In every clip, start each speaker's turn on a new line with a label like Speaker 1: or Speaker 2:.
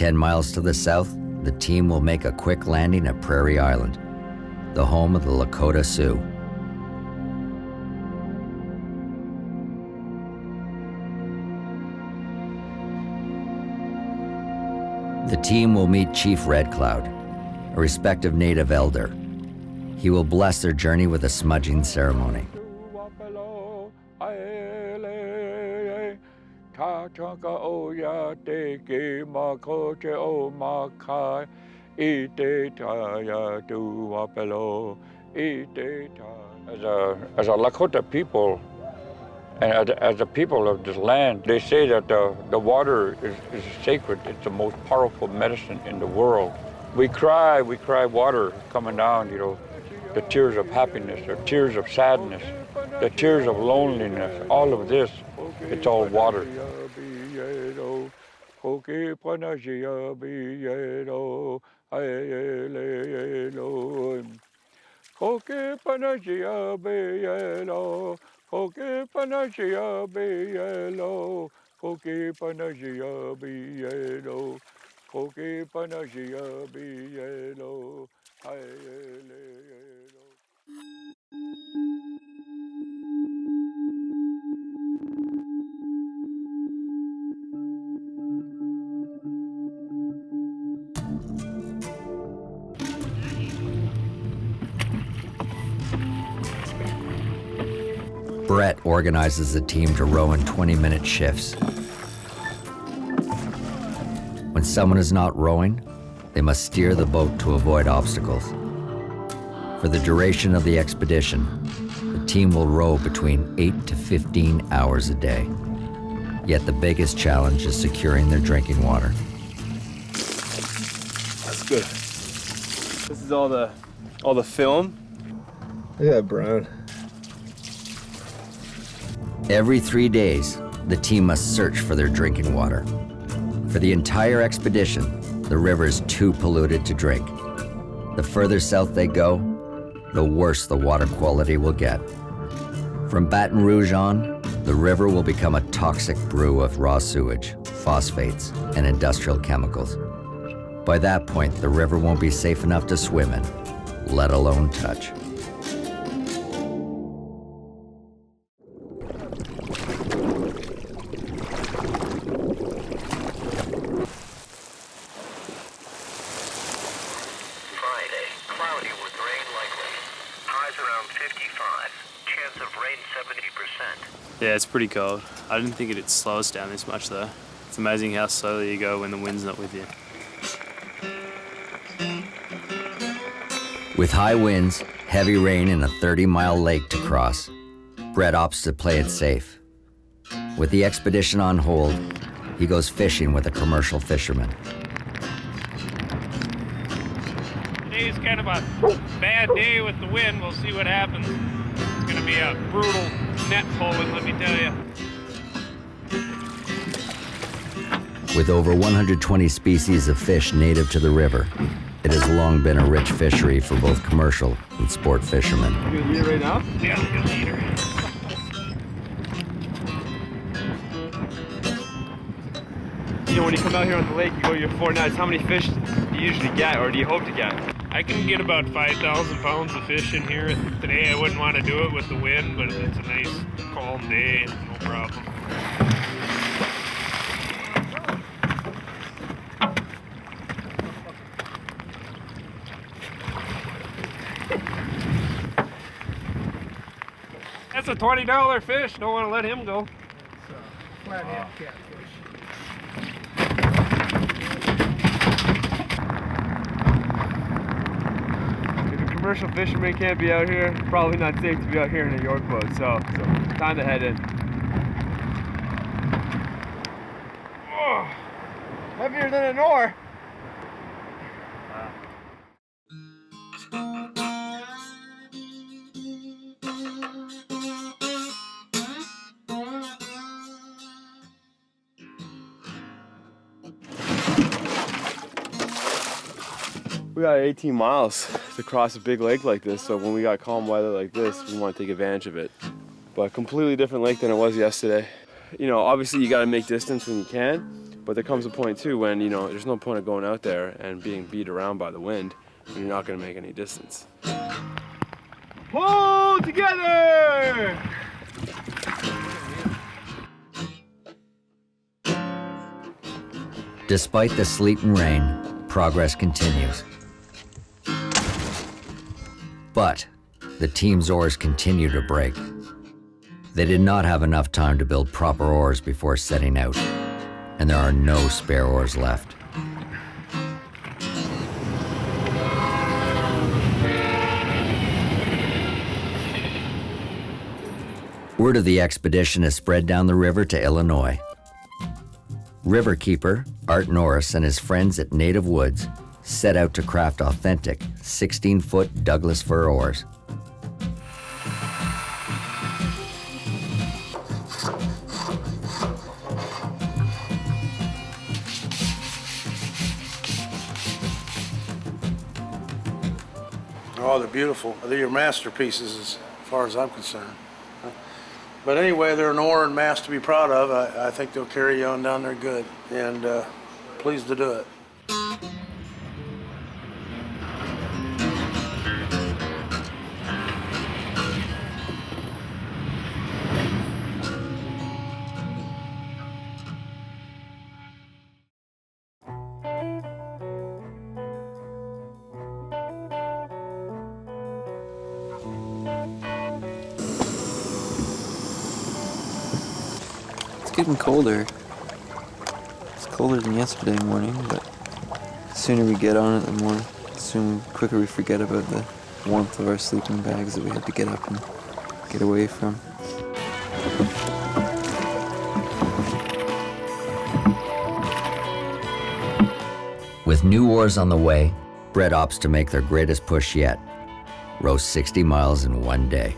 Speaker 1: 10 miles to the south, the team will make a quick landing at Prairie Island, the home of the Lakota Sioux. The team will meet Chief Red Cloud, a respective native elder. He will bless their journey with a smudging ceremony.
Speaker 2: As a Lakota people, and as a people of this land, they say that the water is sacred. It's the most powerful medicine in the world. We cry water coming down, you know, the tears of happiness, the tears of sadness, the tears of loneliness, all of this, it's all water.
Speaker 1: Brett organizes the team to row in 20-minute shifts. When someone is not rowing, they must steer the boat to avoid obstacles. For the duration of the expedition, the team will row between 8 to 15 hours a day. Yet the biggest challenge is securing their drinking water.
Speaker 3: That's good. This is all the film.
Speaker 4: Look at that brown.
Speaker 1: Every 3 days, the team must search for their drinking water. For the entire expedition, the river is too polluted to drink. The further south they go, the worse the water quality will get. From Baton Rouge on, the river will become a toxic brew of raw sewage, phosphates, and industrial chemicals. By that point, the river won't be safe enough to swim in, let alone touch.
Speaker 5: Yeah, it's pretty cold. I didn't think it'd slow us down this much though. It's amazing how slowly you go when the wind's not with you.
Speaker 1: With high winds, heavy rain, and a 30-mile lake to cross, Brett opts to play it safe. With the expedition on hold, he goes fishing with a commercial fisherman.
Speaker 6: Today's kind of a bad day with the wind. We'll see what happens. It's gonna be a brutal net pulling, let me tell you.
Speaker 1: With over 120 species of fish native to the river, it has long been a rich fishery for both commercial and sport fishermen.
Speaker 3: You gonna eat it right now?
Speaker 6: Yeah, I'm gonna eat her.
Speaker 3: You know, when you come out here on the lake, you go your 4 nights, how many fish do you usually get, or do you hope to get?
Speaker 6: I can get about 5,000 pounds of fish in here. Today I wouldn't want to do it with the wind, but it's a nice calm day, no problem. That's a $20 fish, don't want to let him go.
Speaker 7: It's a flathead catfish.
Speaker 3: Commercial fishermen can't be out here. Probably not safe to be out here in a York boat, so time to head in. Oh, heavier than an oar. We got 18 miles to cross a big lake like this, so when we got calm weather like this, we want to take advantage of it. But completely different lake than it was yesterday. you know, obviously you got to make distance when you can, but there comes a point too when, you know, there's no point of going out there and being beat around by the wind when you're not going to make any distance. Pull together!
Speaker 1: Despite the sleet and rain, progress continues. But the team's oars continue to break. They did not have enough time to build proper oars before setting out, and there are no spare oars left. Word of the expedition is spread down the river to Illinois. River keeper Art Norris and his friends at Native Woods set out to craft authentic 16-foot Douglas fir oars.
Speaker 8: Oh, they're beautiful. They're your masterpieces as far as I'm concerned. But anyway, they're an oar and mast to be proud of. I think they'll carry you on down there good, and pleased to do it.
Speaker 9: It's getting colder. It's colder than yesterday morning, but the sooner we get on it, the quicker we forget about the warmth of our sleeping bags that we had to get up and get away from.
Speaker 1: With new oars on the way, Brett opts to make their greatest push yet, row 60 miles in one day.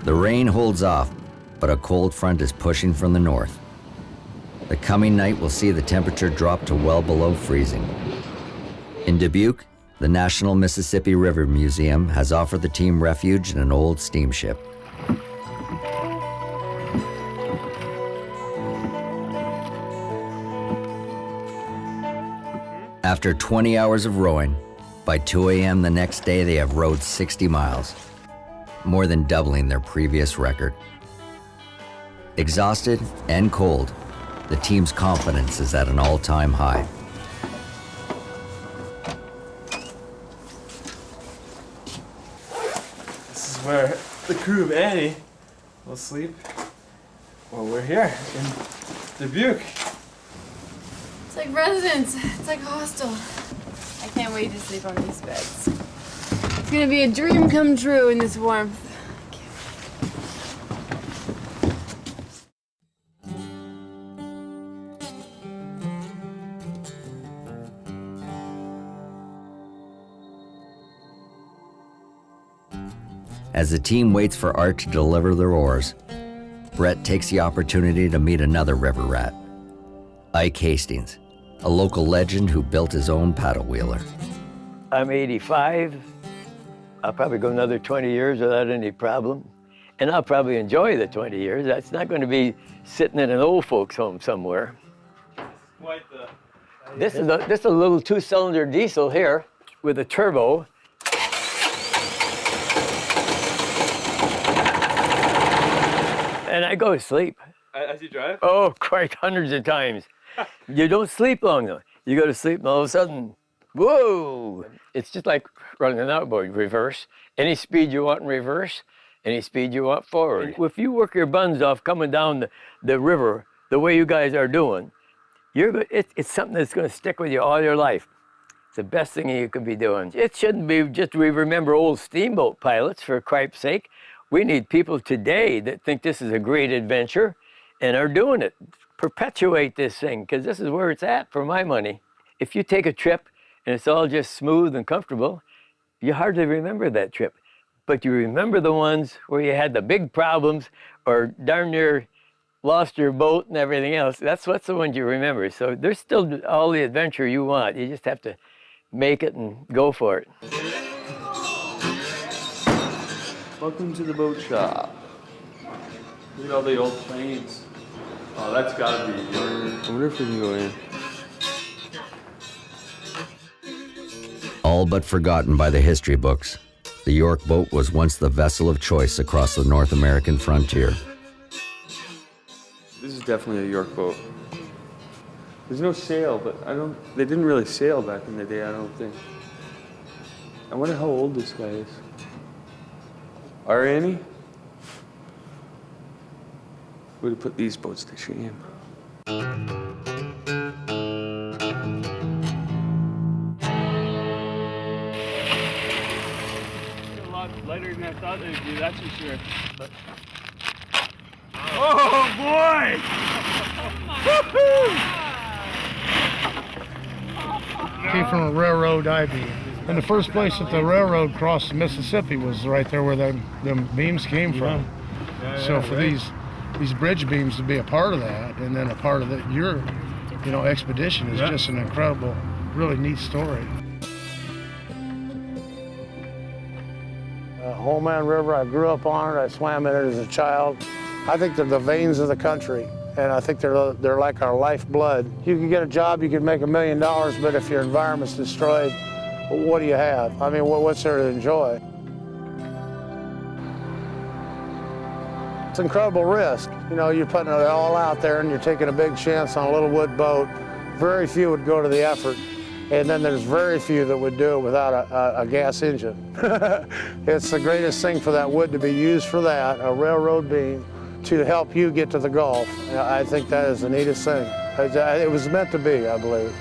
Speaker 1: The rain holds off, but a cold front is pushing from the north. The coming night will see the temperature drop to well below freezing. In Dubuque, the National Mississippi River Museum has offered the team refuge in an old steamship. After 20 hours of rowing, by 2 a.m. the next day they have rowed 60 miles. More than doubling their previous record. Exhausted and cold, the team's confidence is at an all-time high.
Speaker 3: This is where the crew of Annie will sleep while we're here in Dubuque.
Speaker 10: It's like residence. It's like a hostel. I can't wait to sleep on these beds. It's gonna be a dream come true in this warmth.
Speaker 1: As the team waits for Art to deliver their oars, Brett takes the opportunity to meet another river rat, Ike Hastings, a local legend who built his own paddle wheeler.
Speaker 11: I'm 85. I'll probably go another 20 years without any problem. And I'll probably enjoy the 20 years. That's not going to be sitting in an old folks' home somewhere. This is a little 2-cylinder diesel here with a turbo. And I go to sleep.
Speaker 3: As you drive?
Speaker 11: Oh, quite hundreds of times. You don't sleep long though. You go to sleep and all of a sudden, whoa! It's just like running an outboard, reverse. Any speed you want in reverse, any speed you want forward. If you work your buns off coming down the river the way you guys are doing, it's something that's going to stick with you all your life. It's the best thing you could be doing. It shouldn't be just we remember old steamboat pilots, for cripe's sake. We need people today that think this is a great adventure and are doing it. Perpetuate this thing, because this is where it's at for my money. If you take a trip and it's all just smooth and comfortable, you hardly remember that trip. But you remember the ones where you had the big problems or darn near lost your boat and everything else. That's what's the ones you remember. So there's still all the adventure you want. You just have to make it and go for it.
Speaker 3: Welcome to the boat shop. Look at all the old planes. Oh, that's gotta be York. I wonder if we can go in.
Speaker 1: All but forgotten by the history books, the York boat was once the vessel of choice across the North American frontier.
Speaker 3: This is definitely a York boat. There's no sail, but they didn't really sail back in the day, I don't think. I wonder how old this guy is. Are any? Would have put these boats to shame.
Speaker 5: A lot lighter than I thought they'd be, that's for sure. But... Oh boy!
Speaker 7: Came from a railroad I-beam. And the first place that the railroad crossed the Mississippi was right there where them beams came from. So for these bridge beams to be a part of that, and then a part of your expedition is just an incredible, really neat story.
Speaker 8: Holman River, I grew up on it. I swam in it as a child. I think they're the veins of the country, and I think they're like our lifeblood. You can get a job, you can make $1 million, but if your environment's destroyed, what do you have? I mean, what's there to enjoy? It's an incredible risk. You're putting it all out there and you're taking a big chance on a little wood boat. Very few would go to the effort. And then there's very few that would do it without a gas engine. It's the greatest thing for that wood to be used for that, a railroad beam, to help you get to the Gulf. I think that is the neatest thing. It was meant to be, I believe.